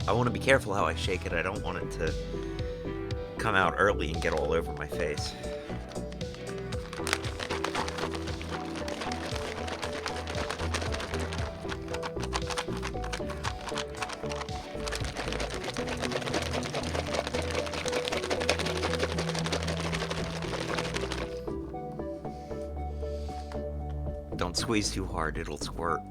I want to be careful how I shake it. I don't want it to come out early and get all over my face. Don't squeeze too hard, it'll squirt.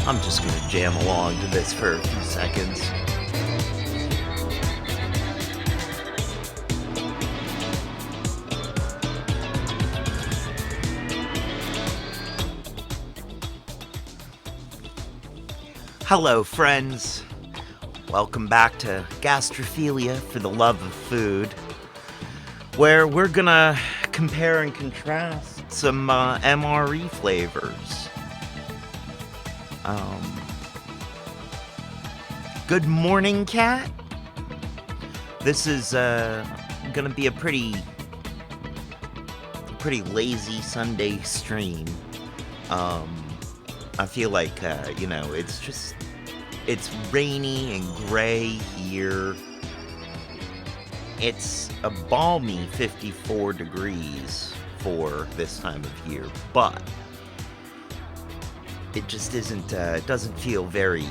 I'm just gonna jam along to this for a few seconds. Hello, friends. Welcome back to Gastropillia for the love of food, where we're gonna compare and contrast some MRE flavors. Good morning, Cat. This is gonna be a pretty lazy Sunday stream. I feel like it's rainy and gray here. It's a balmy 54 degrees for this time of year, but it just isn't, it doesn't feel very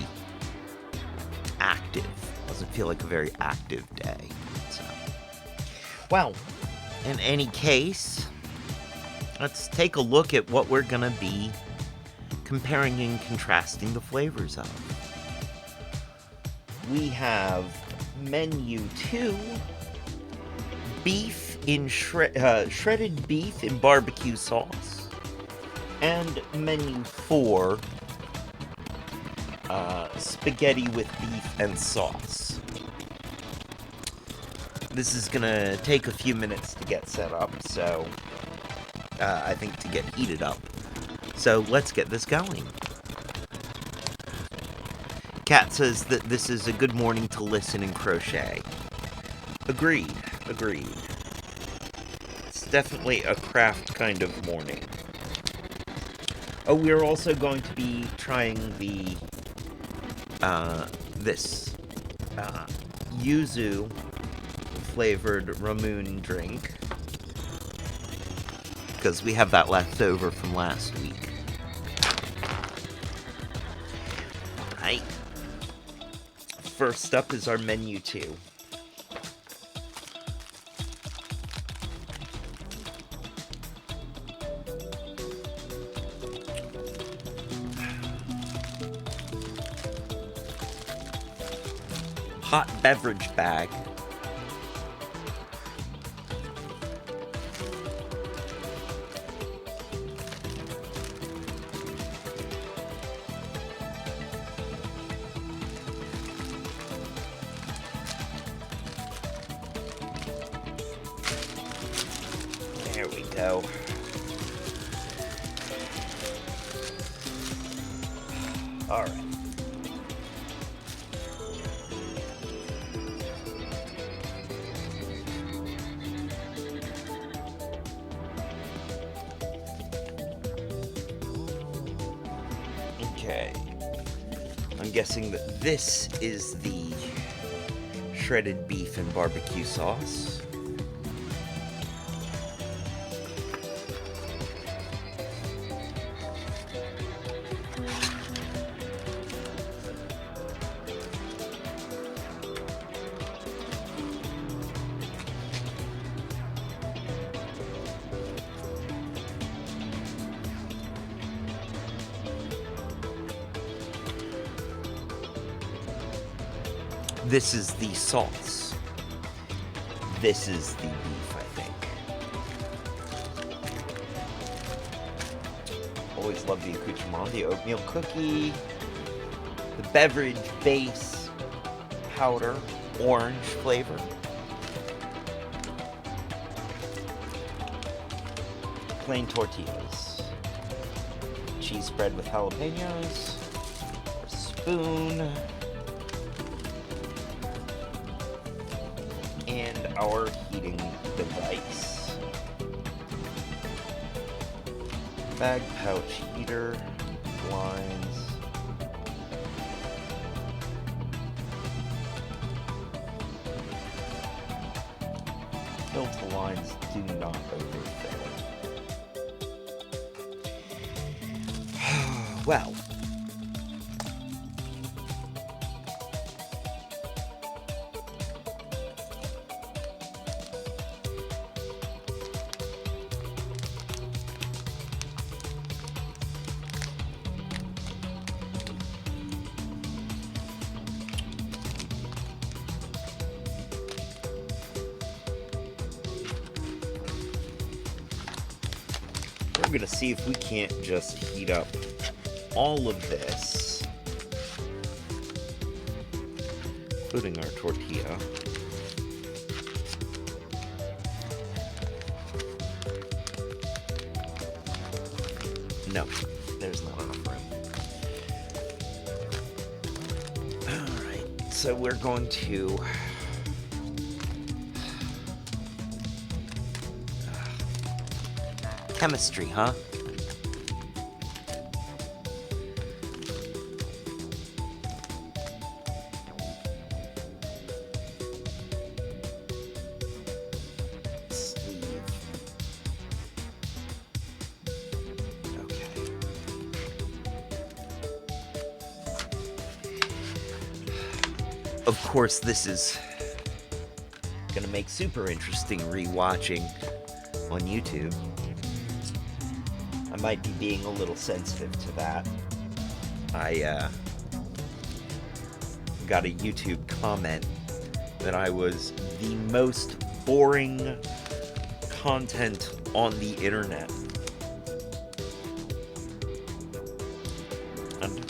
active. Doesn't feel like a very active day. So, well, in any case, let's take a look at what we're gonna be comparing and contrasting the flavors of. We have menu 2, beef in shredded beef in barbecue sauce, and menu 4, spaghetti with beef and sauce. This is gonna take a few minutes to get set up, so I think to get heated up. So let's get this going. Kat says that this is a good morning to listen and crochet. Agreed. It's definitely a craft kind of morning. Oh, we're also going to be trying the yuzu flavored Ramoon drink, because we have that left over from last week. Alright. First up is our menu 2. Hot beverage bag. we go. All right. Okay. I'm guessing that this is the shredded beef and barbecue sauce. This is the sauce. This is the beef, I think. Always love the accoutrement, the oatmeal cookie, the beverage base powder, orange flavor. Plain tortillas. Cheese spread with jalapenos. A spoon. And our heating device. Bag pouch heater, blinds. Filter lines do not overfill. Well. We're gonna see if we can't just heat up all of this, including our tortilla. No, there's not enough room. Alright, so we're going to chemistry, huh? Sleeve. Okay. Of course, this is gonna make super interesting rewatching on YouTube. I might be being a little sensitive to that. I got a YouTube comment that I was the most boring content on the internet.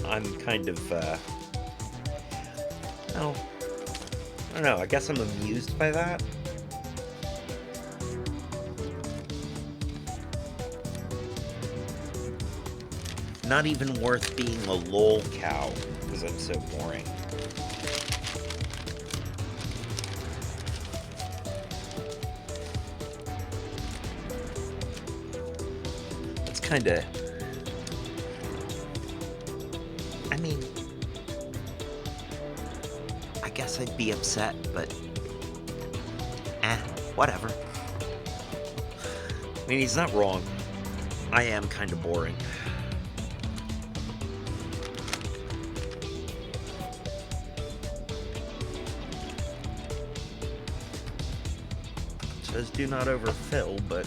I'm kind of, well, I don't know, I guess I'm amused by that. Not even worth being a lol cow, because I'm so boring. It's kinda... I mean... I guess I'd be upset, but... whatever. I mean, he's not wrong. I am kinda boring. Says do not overfill, but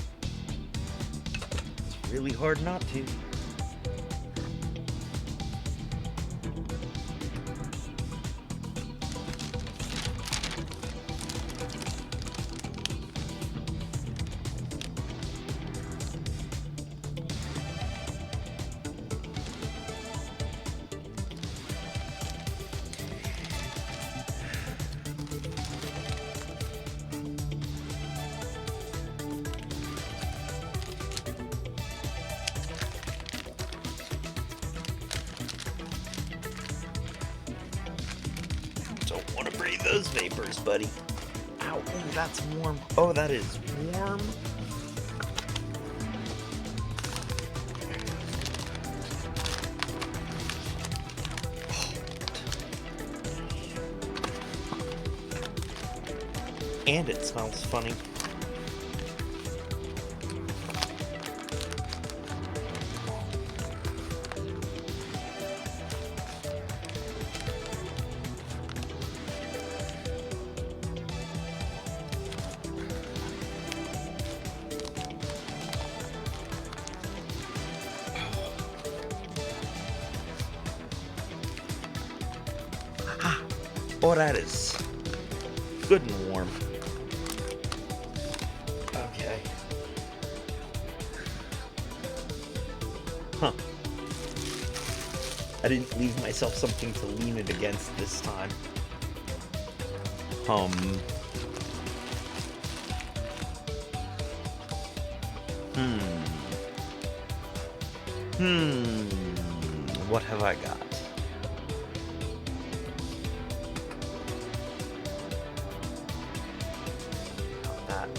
it's really hard not to. those vapors, buddy. Ow, ooh, that's warm. Oh, that is warm. And it smells funny. Oh, that is good and warm. Okay. Huh. I didn't leave myself something to lean it against this time. What have I got?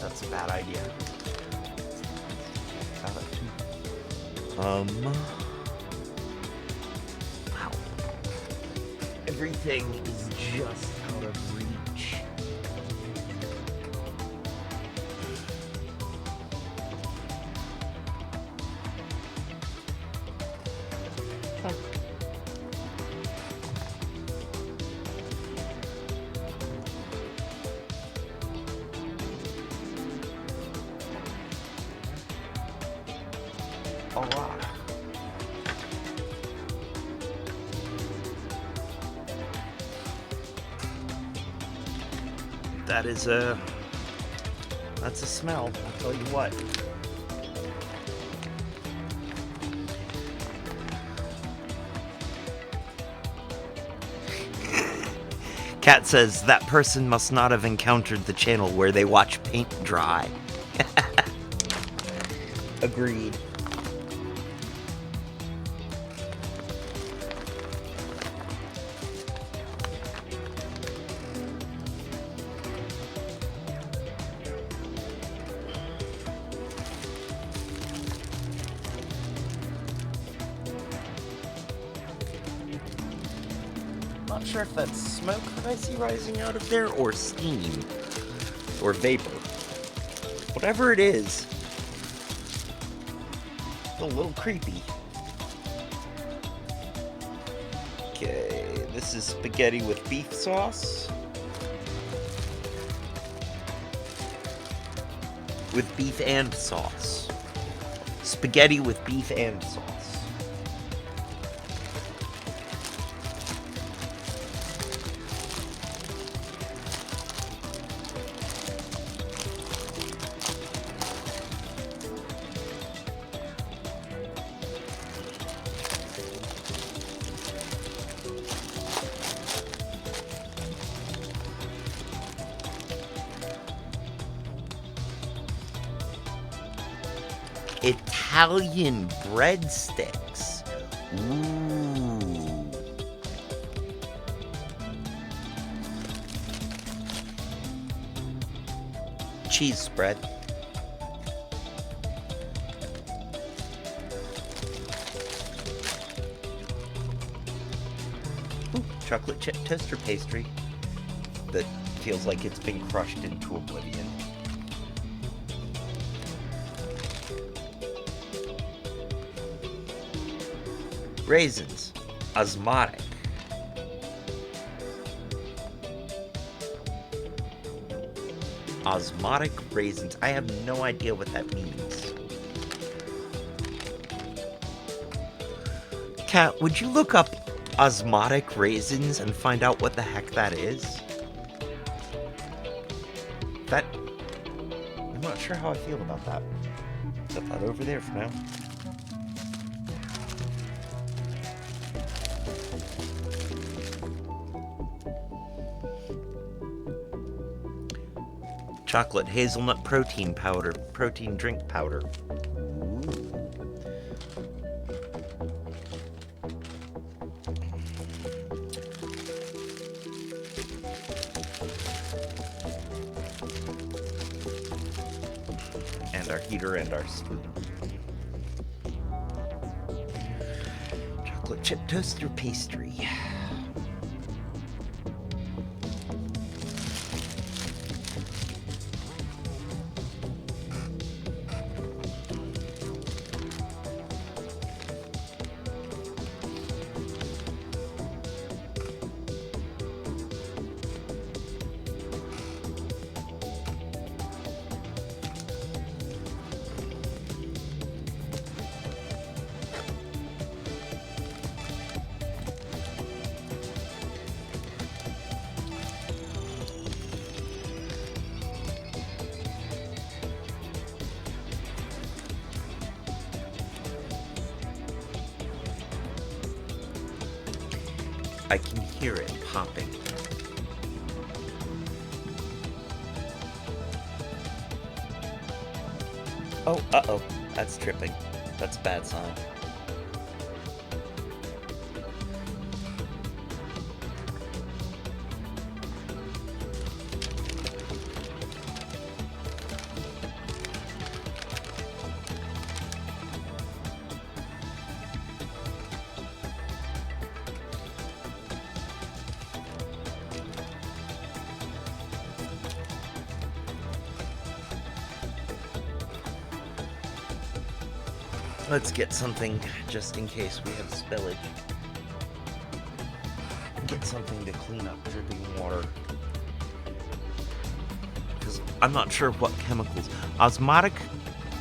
That's a bad idea. Got it too. Wow. Everything is just out of reach. Huh. A lot. That's a smell, I'll tell you what. Kat says that person must not have encountered the channel where they watch paint dry. Agreed. Not sure if that's smoke that I see rising out of there, or steam, or vapor. Whatever it is, it's a little creepy. Okay, this is spaghetti with beef sauce. With beef and sauce. Spaghetti with beef and sauce. Italian breadsticks. Ooh. Cheese spread. Ooh, chocolate chip toaster pastry that feels like it's been crushed into oblivion. Raisins, osmotic. Osmotic raisins. I have no idea what that means. Kat, would you look up osmotic raisins and find out what the heck that is? I'm not sure how I feel about that. Set that over there for now. Chocolate hazelnut protein powder, protein drink powder. Ooh. and our heater and our spoon. Chocolate chip toaster pastry. I can hear it popping. Oh, uh-oh. That's tripping. That's a bad sign. Let's get something just in case we have spillage. Get something to clean up dripping water. Because I'm not sure what chemicals. Osmotic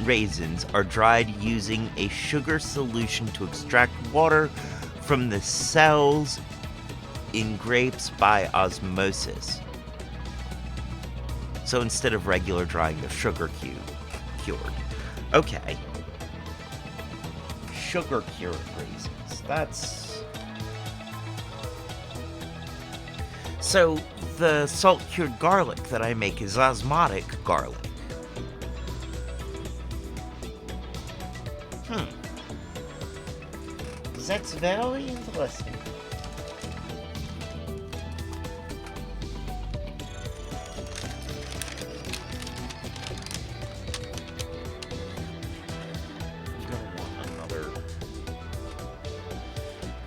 raisins are dried using a sugar solution to extract water from the cells in grapes by osmosis. So instead of regular drying, they're sugar cured. Okay. Sugar cured raisins. That's... So, the salt cured garlic that I make is osmotic garlic. That's very interesting.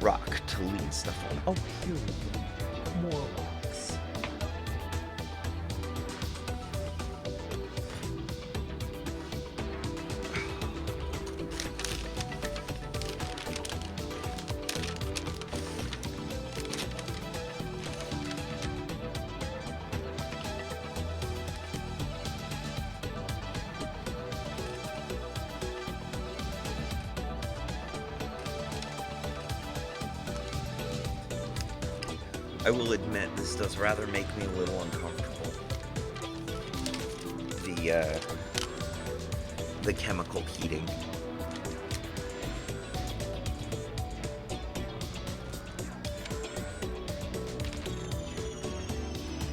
Rock to lean stuff on. Oh, here we go. More rocks. I will admit, this does rather make me a little uncomfortable. The chemical heating.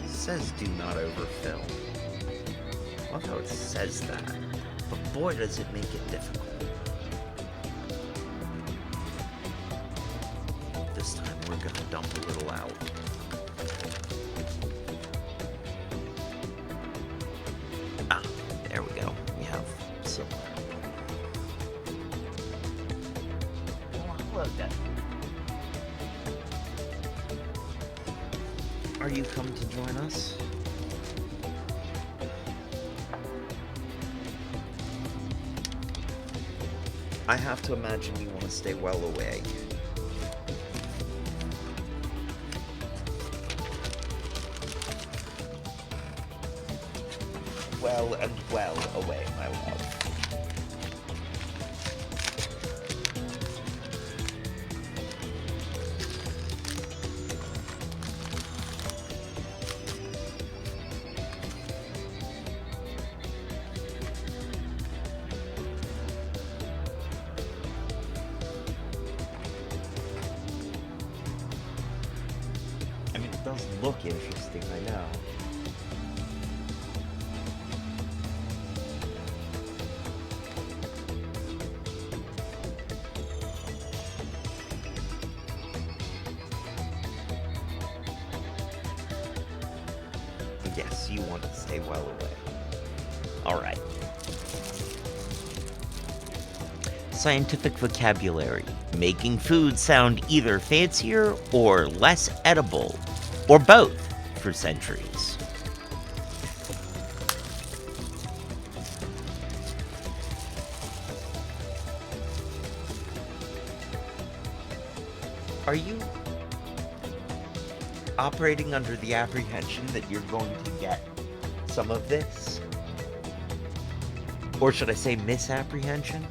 It says do not overfill. I love how it says that, but boy does it make it difficult. This time we're gonna dump a little out. There we go. We have some. Hello, Dad. Are you come to join us? I have to imagine you want to stay well away. Well and well away, my love. I mean, it does look interesting, I know. Yes, you want to stay well away. Alright. Scientific vocabulary, making food sound either fancier or less edible, or both for centuries. Are you operating under the apprehension that you're going to get some of this? Or should I say misapprehension?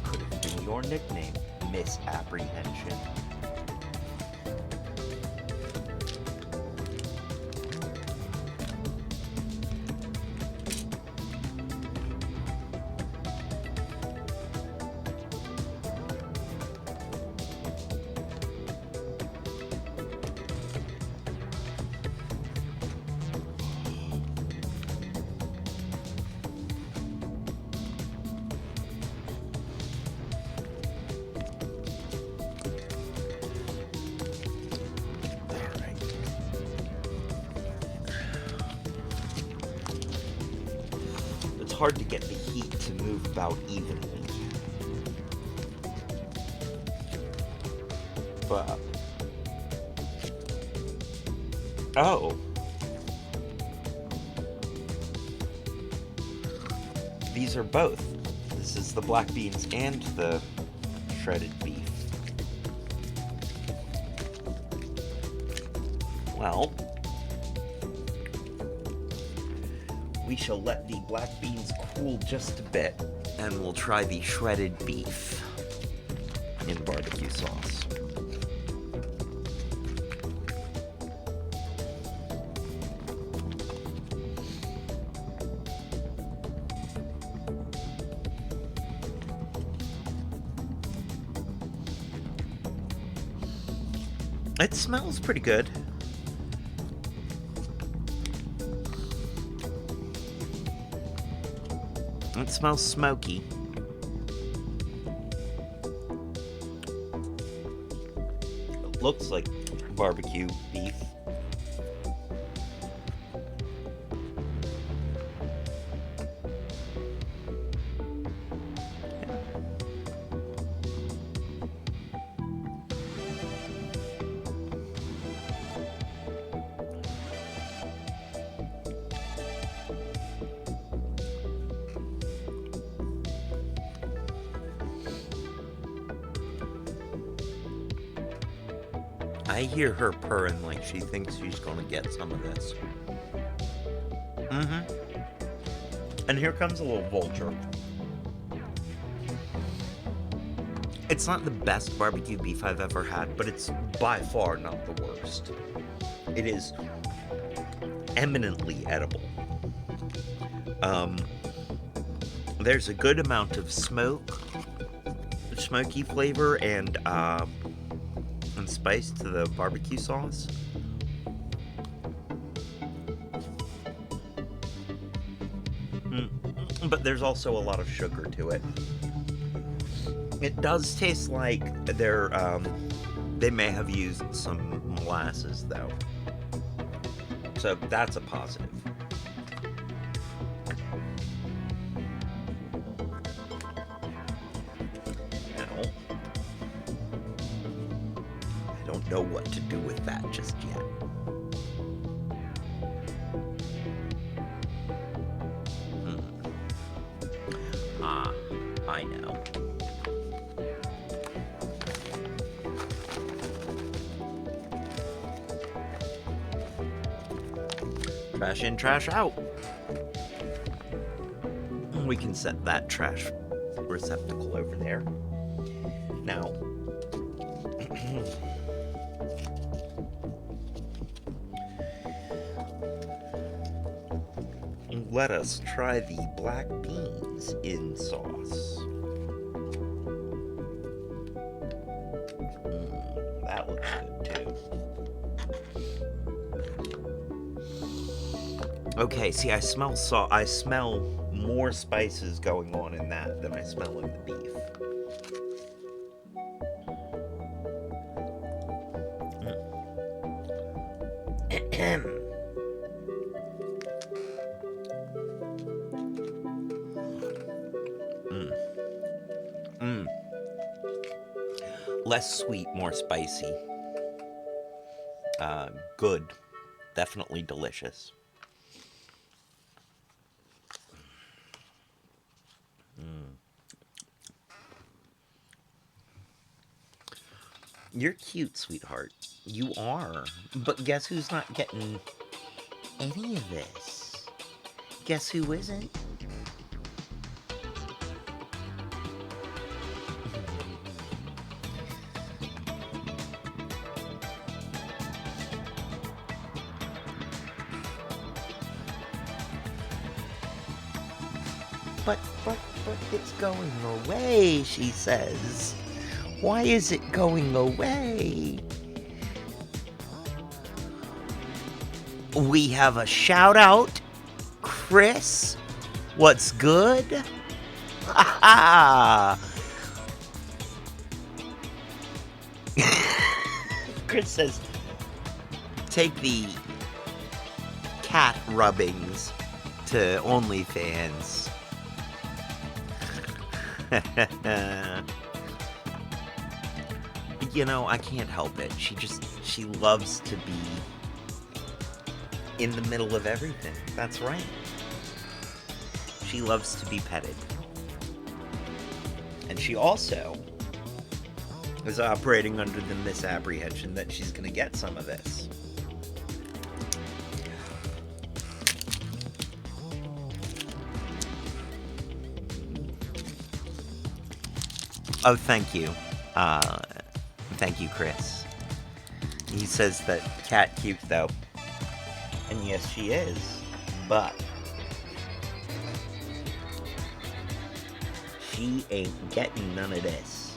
Could have been your nickname, Misapprehension. It's hard to get the heat to move about evenly. But... oh. These are both. This is the black beans and the shredded beef. Well, we shall let the black beans cool just a bit, and we'll try the shredded beef in barbecue sauce. It smells pretty good. It smells smoky. It looks like barbecue beef. I hear her purring like she thinks she's gonna get some of this. And here comes a little vulture. It's not the best barbecue beef I've ever had, but it's by far not the worst. It is eminently edible. There's a good amount of smoky flavor, and spice to the barbecue sauce. But there's also a lot of sugar to it. It does taste like they may have used some molasses, though. So that's a positive. Know what to do with that just yet. I know. Trash in, trash out. We can set that trash receptacle over there. Now, let us try the black beans in sauce. That looks good too. Okay, see, I smell more spices going on in that than I smell in the beef. Less sweet, more spicy. Good. Definitely delicious. You're cute, sweetheart. You are. But guess who's not getting any of this? Guess who isn't? But it's going away, she says. Why is it going away? We have a shout out. Chris, what's good? Ha ha! Chris says, take the cat rubbings to OnlyFans. You know, I can't help it. She loves to be in the middle of everything. That's right. She loves to be petted. And she also is operating under the misapprehension that she's going to get some of this. Oh, thank you. Thank you, Chris. He says that cat cute, though. And yes, she is. But she ain't getting none of this.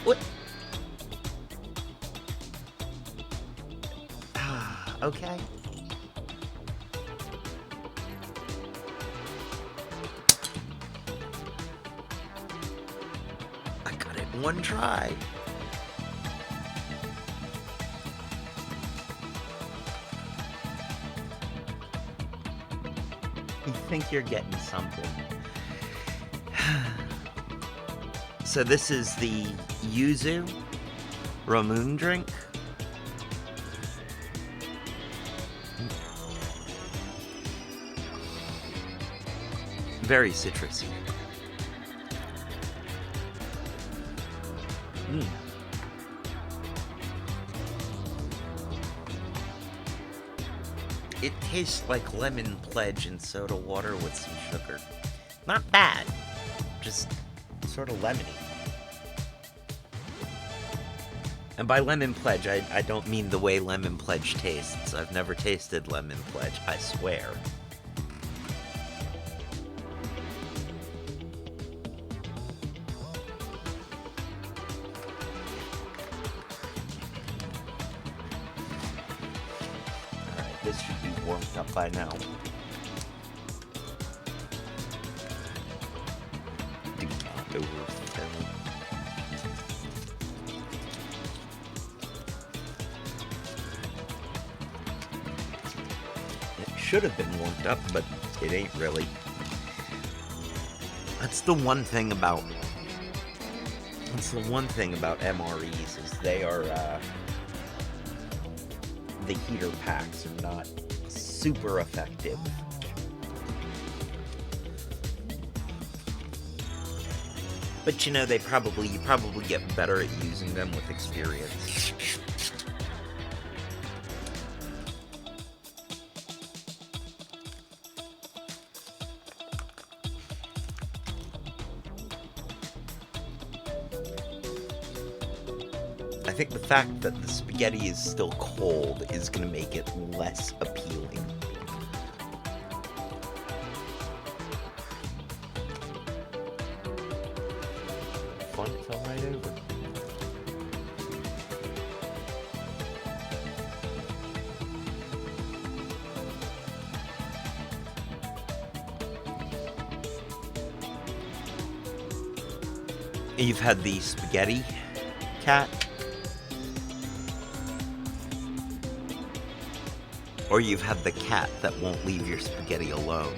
What? Okay. One try. You think you're getting something. So this is the yuzu Ramoon drink. Very citrusy. It tastes like lemon pledge and soda water with some sugar. Not bad, just sort of lemony. And by lemon pledge, I don't mean the way lemon pledge tastes. I've never tasted lemon pledge, I swear. This should be warmed up by now. It should have been warmed up, but it ain't really. That's the one thing about MREs is they are the heater packs are not super effective. But you know, you probably get better at using them with experience. I think the fact that the spaghetti is still cold is going to make it less appealing. Fun, it fell right over. You've had the spaghetti cat? Or you've had the cat that won't leave your spaghetti alone.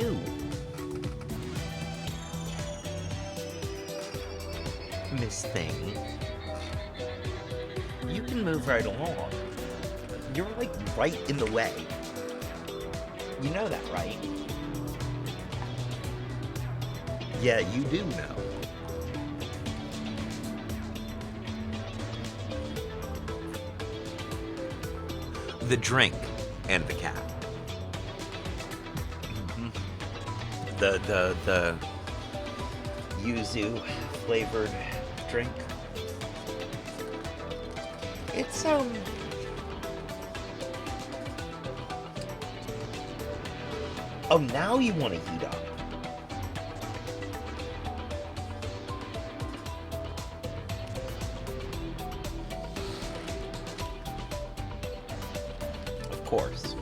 you, Miss Thing. You can move right along. You're like right in the way. You know that, right? Yeah, you do know. The drink and the cat. The yuzu flavored drink. It's oh, now you want to heat up. Of course.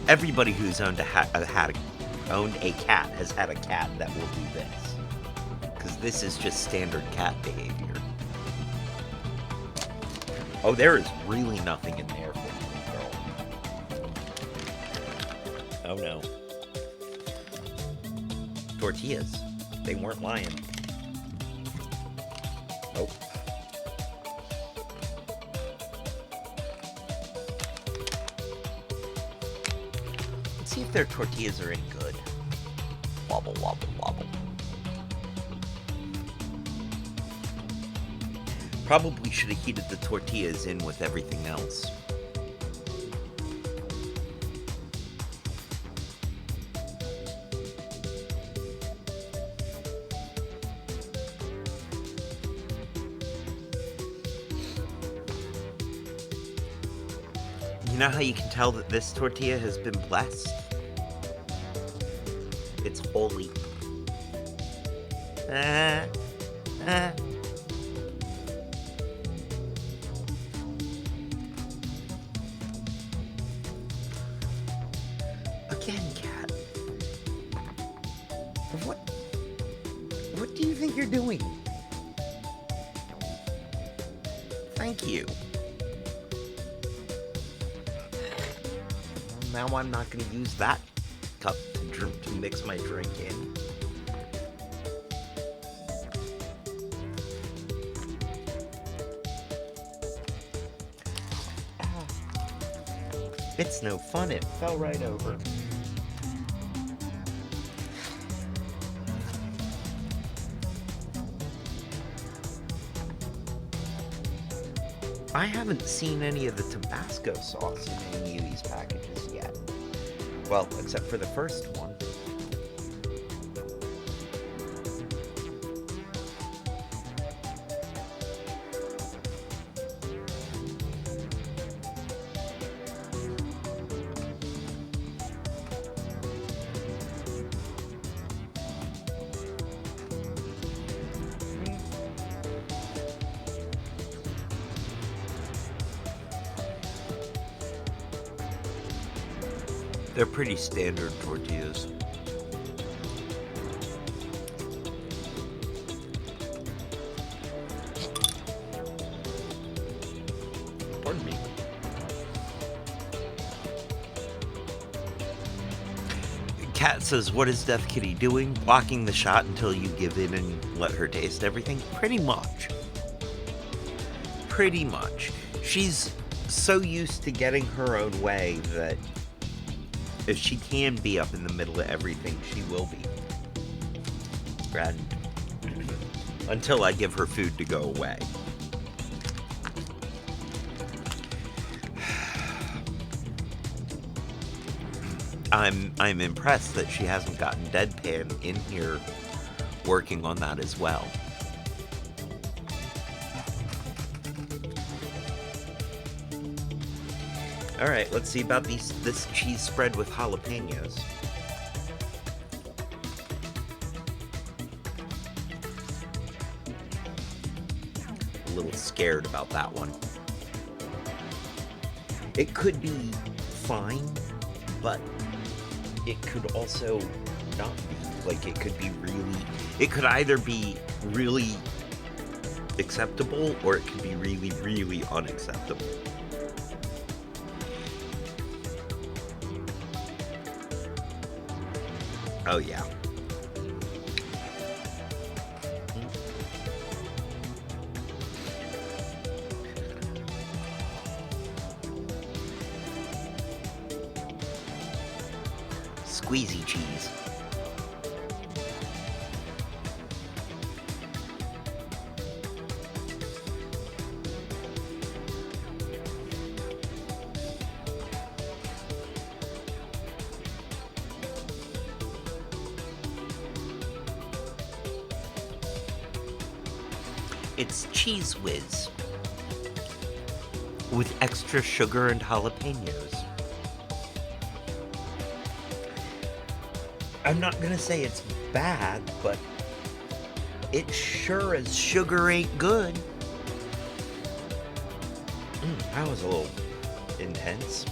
Everybody who's owned a cat has had a cat that will do this. Because this is just standard cat behavior. Oh, there is really nothing in there for you, girl. Oh no. Tortillas. They weren't lying. Nope. Let's see if their tortillas are any good. Wobble, wobble, wobble. Probably should have heated the tortillas in with everything else. You know how you can tell that this tortilla has been blessed? It's holy. Again, cat. What do you think you're doing? Thank you. Now I'm not going to use that cup to mix my drink in. It's no fun, it fell right over. I haven't seen any of the Tabasco sauce in any of these packages yet. Well, except for the first one. They're pretty standard tortillas. Pardon me. Cat says, what is Death Kitty doing? Blocking the shot until you give in and let her taste everything? Pretty much. Pretty much. She's so used to getting her own way that if she can be up in the middle of everything, she will be. And until I give her food to go away. I'm impressed that she hasn't gotten Deadpan in here working on that as well. All right, let's see about this cheese spread with jalapenos. A little scared about that one. It could be fine, but it could also not be. Like, it could be really... It could either be really acceptable, or it could be really, really unacceptable. Oh, yeah. Squeezy cheese. It's Cheese Whiz with extra sugar and jalapenos. I'm not gonna say it's bad, but it sure as sugar ain't good. That was a little intense.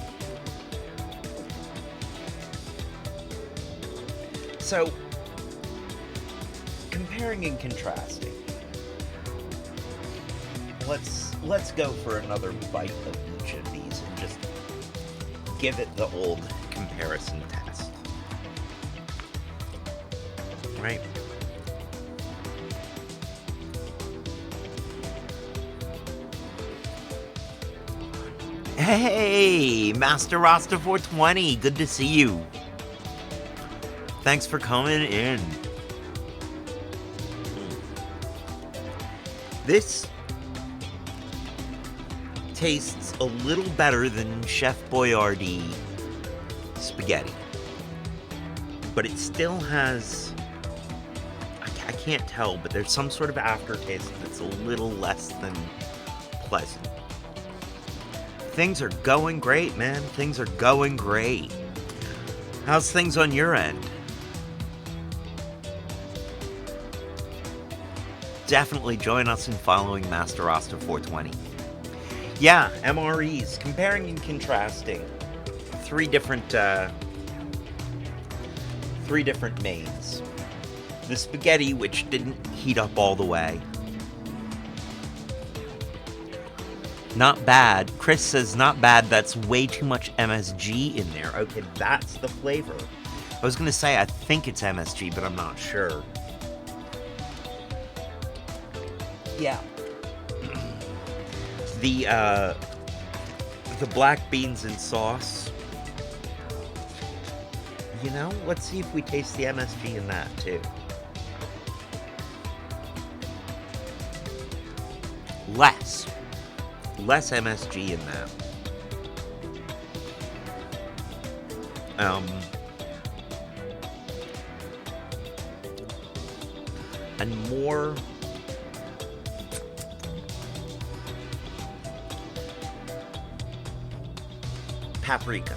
So, comparing and contrasting. Let's go for another bite of each of these and just give it the old comparison test. Right? Hey, Master Rasta 420, good to see you. Thanks for coming in. This tastes a little better than Chef Boyardee spaghetti, but it still has, I can't tell, but there's some sort of aftertaste that's a little less than pleasant. Things are going great, man. Things are going great. How's things on your end? Definitely join us in following Master Rasta 420. Yeah, MREs, comparing and contrasting. Three different mains. The spaghetti, which didn't heat up all the way. Not bad. Chris says not bad. That's way too much MSG in there. Okay, that's the flavor. I was gonna say I think it's MSG, but I'm not sure. Yeah. The black beans and sauce. You know, let's see if we taste the MSG in that too. Less MSG in that. And more paprika.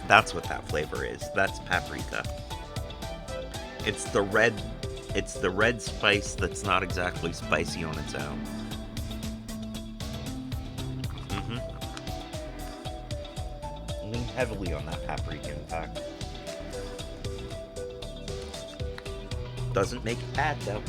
That's what that flavor is. That's paprika. It's the red spice that's not exactly spicy on its own. Lean heavily on that paprika, in fact. Doesn't make it bad, though.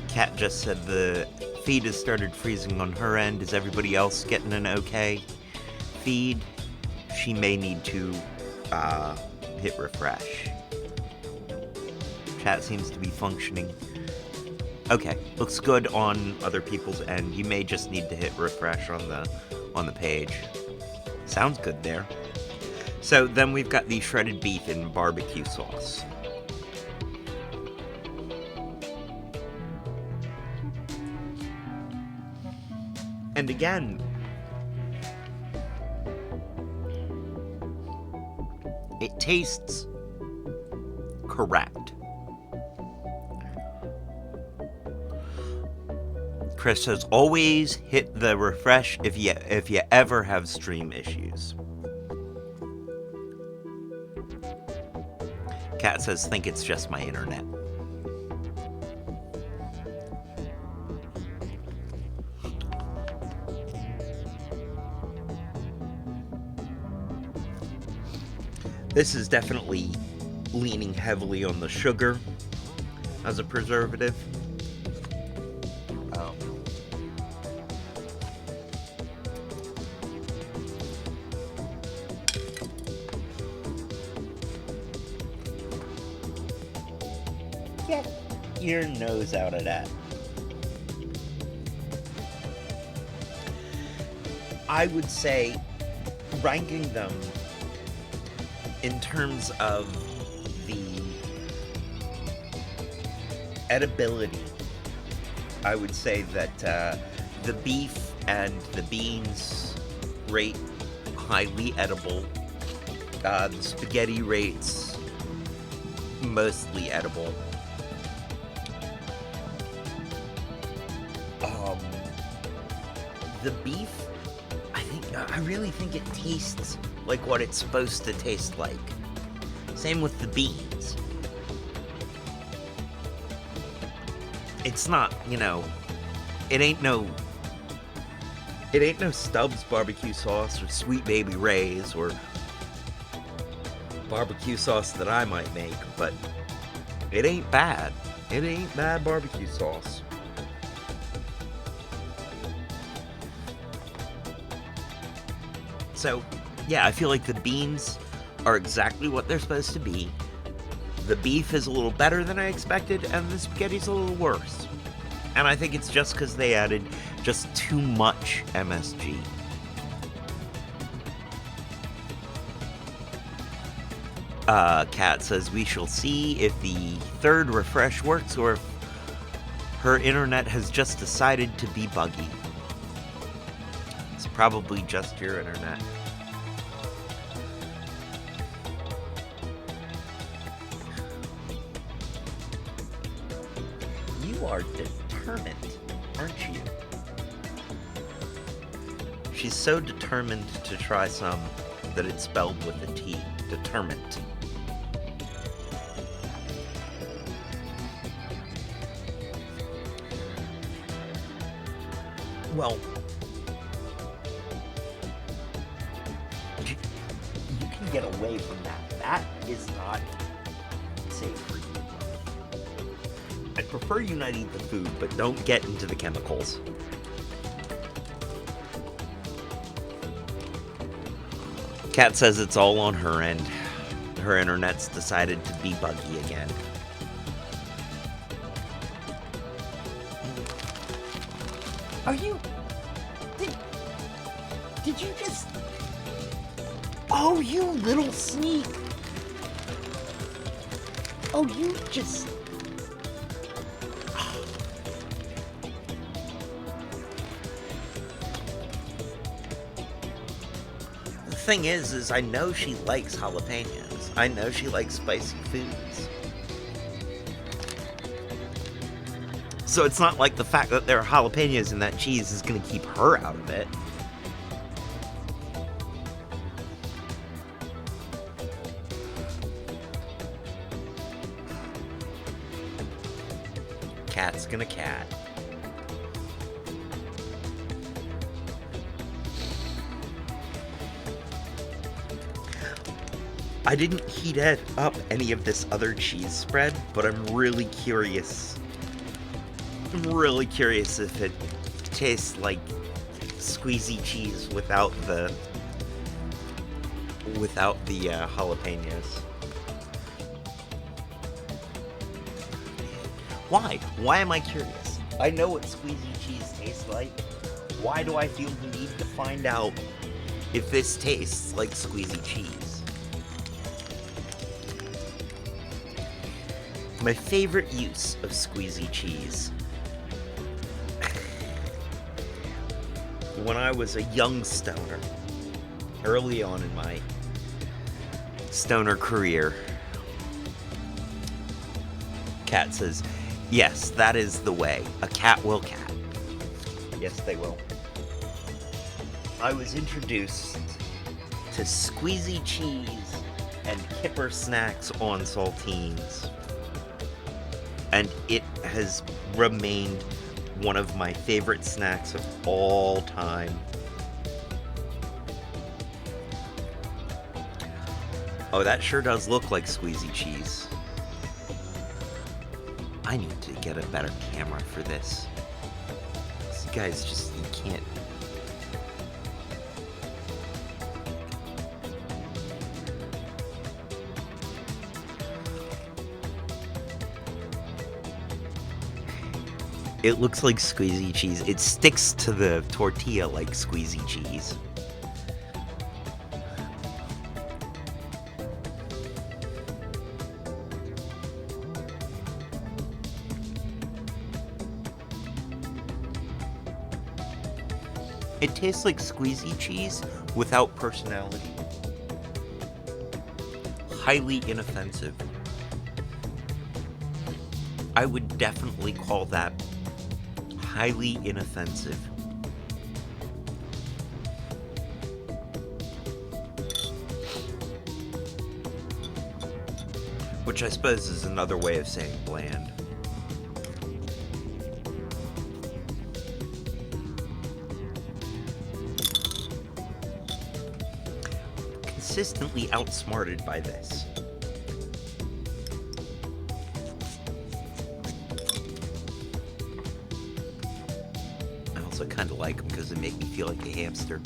Kat just said the feed has started freezing on her end. Is everybody else getting an okay feed? She may need to hit refresh. Chat seems to be functioning. Okay, looks good on other people's end. You may just need to hit refresh on the page. Sounds good there. So then we've got the shredded beef in barbecue sauce. And again, it tastes correct. Chris says, always hit the refresh if you ever have stream issues. Kat says, think it's just my internet. This is definitely leaning heavily on the sugar as a preservative. get your nose out of that. I would say ranking them in terms of the edibility, I would say that the beef and the beans rate highly edible. The spaghetti rates mostly edible. The beef, I really think it tastes like what it's supposed to taste like. Same with the beans. It's not, it ain't no Stubbs barbecue sauce or Sweet Baby Ray's or barbecue sauce that I might make, but it ain't bad. It ain't bad barbecue sauce. So, yeah, I feel like the beans are exactly what they're supposed to be. The beef is a little better than I expected, and the spaghetti's a little worse. And I think it's just because they added just too much MSG. Kat says, we shall see if the third refresh works or if her internet has just decided to be buggy. It's probably just your internet. You are determined, aren't you? She's so determined to try some that it's spelled with a T. Determined. Well, you can get away from that. That is not safe for you. I prefer you not eat the food, but don't get into the chemicals. Kat says it's all on her end. Her internet's decided to be buggy again. Are you... Did you just... Oh, you little sneak! Oh, you just... The thing is I know she likes jalapenos. I know she likes spicy foods. So it's not like the fact that there are jalapenos in that cheese is going to keep her out of it. Cat's gonna cat. I didn't heat up any of this other cheese spread, but I'm really curious. I'm really curious if it tastes like squeezy cheese without the jalapenos. Why? Why am I curious? I know what squeezy cheese tastes like. Why do I feel the need to find out if this tastes like squeezy cheese? My favorite use of squeezy cheese. When I was a young stoner, early on in my stoner career, Kat says, yes, that is the way. A cat will cat. Yes, they will. I was introduced to squeezy cheese and kipper snacks on saltines. And it has remained one of my favorite snacks of all time. Oh, that sure does look like squeezy cheese. I need to get a better camera for this. These guys just, you can't. It looks like squeezy cheese. It sticks to the tortilla like squeezy cheese. It tastes like squeezy cheese without personality. Highly inoffensive. I would definitely call that highly inoffensive. Which I suppose is another way of saying bland. Consistently outsmarted by this. I also kind of like them because they make me feel like a hamster.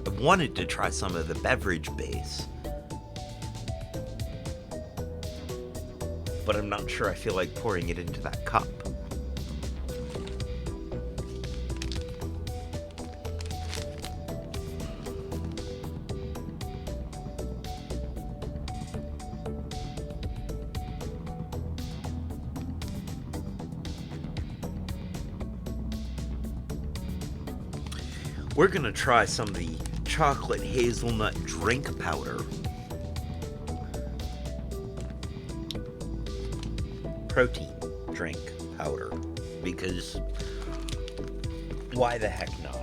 I wanted to try some of the beverage base, but I'm not sure I feel like pouring it into that cup. We're gonna try some of the chocolate hazelnut drink powder. Protein drink powder. Because why the heck not?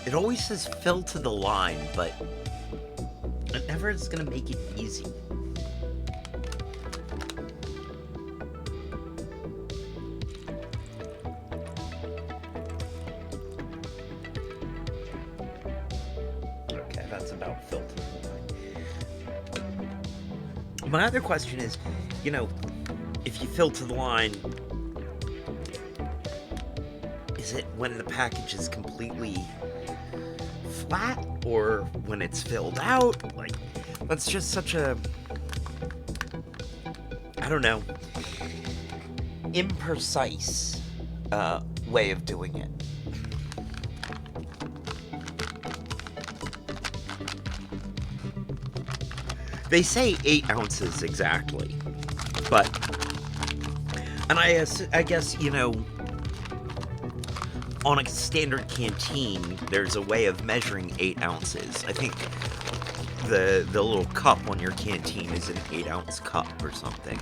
It always says fill to the line, but it never is gonna make it easy. Okay, that's about fill to the line. My other question is, you know, if you fill to the line, is it when the package is completely flat or when it's filled out? Like, that's just such a, I don't know, imprecise way of doing it. They say 8 ounces exactly, but, and I guess, you know, on a standard canteen, there's a way of measuring 8 ounces. I think the little cup on your canteen is an 8-ounce cup or something.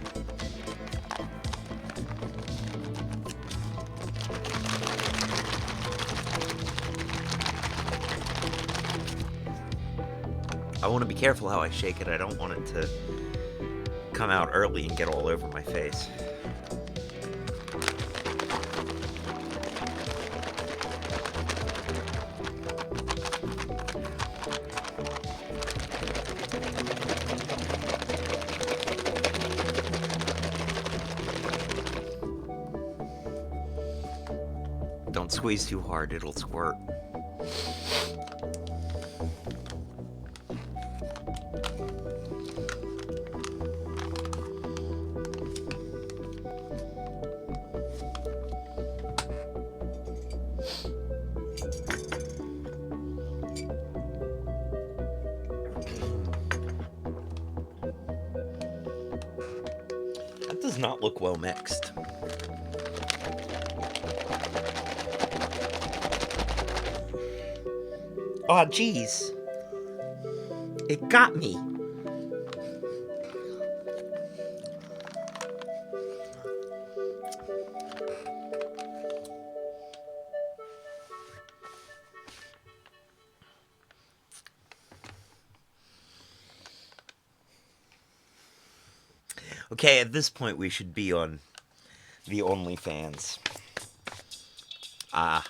I want to be careful how I shake it. I don't want it to come out early and get all over my face. Don't squeeze too hard, it'll squirt. That does not look well mixed. Aw, geez. It got me. Okay, at this point we should be on the OnlyFans. Ah.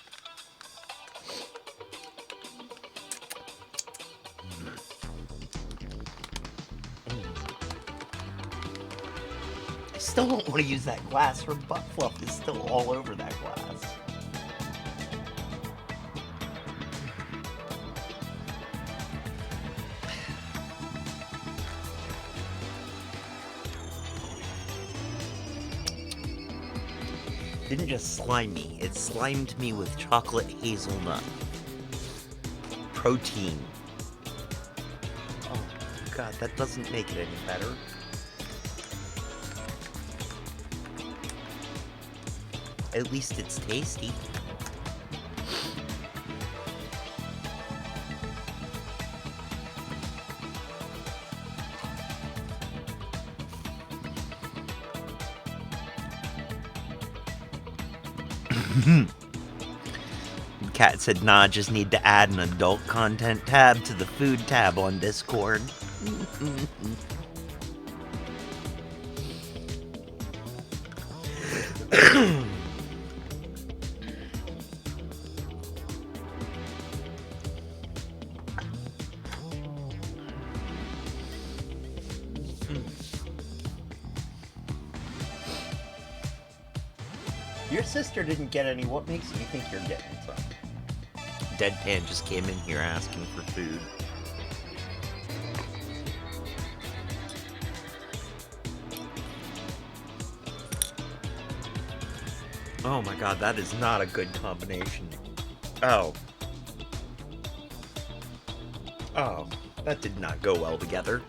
still don't want to use that glass. Her butt fluff is still all over that glass. Didn't just slime me, it slimed me with chocolate hazelnut. Protein. Oh god, that doesn't make it any better. At least it's tasty. Cat said, nah, just need to add an adult content tab to the food tab on Discord. Your sister didn't get any. What makes you think you're getting some? Deadpan just came in here asking for food. Oh my god, that is not a good combination. Oh. Oh, that did not go well together.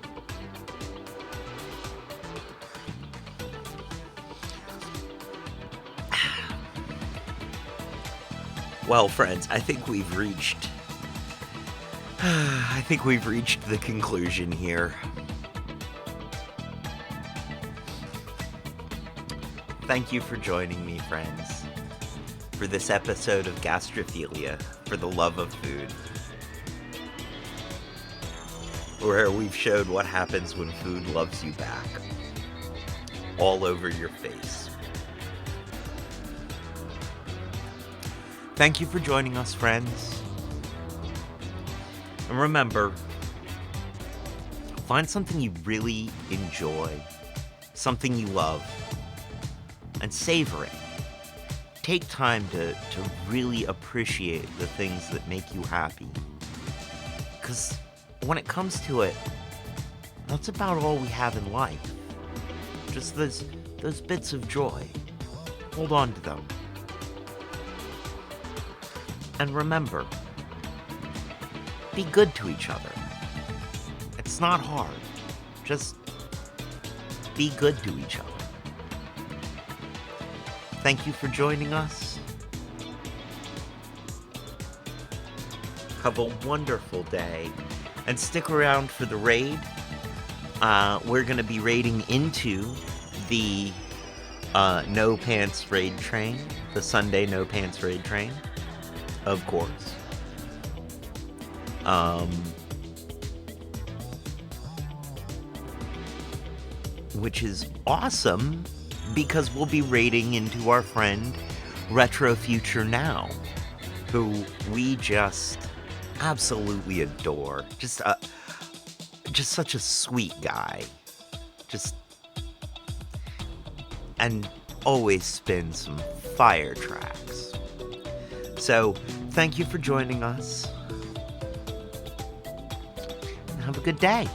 Well, friends, I think we've reached the conclusion here. Thank you for joining me, friends, for this episode of Gastropillia, for the love of food, where we've showed what happens when food loves you back, all over your face. Thank you for joining us, friends. And remember, find something you really enjoy, something you love, and savor it. Take time to really appreciate the things that make you happy. Because when it comes to it, that's about all we have in life. Just those bits of joy. Hold on to them. And remember, be good to each other. It's not hard. Just be good to each other. Thank you for joining us. Have a wonderful day. And stick around for the raid. We're going to be raiding into the No Pants raid train. The Sunday No Pants raid train. Of course. Which is awesome, because we'll be raiding into our friend Retro Future Now, who we just absolutely adore. Just such a sweet guy. And always spins some fire tracks. So, thank you for joining us. And have a good day.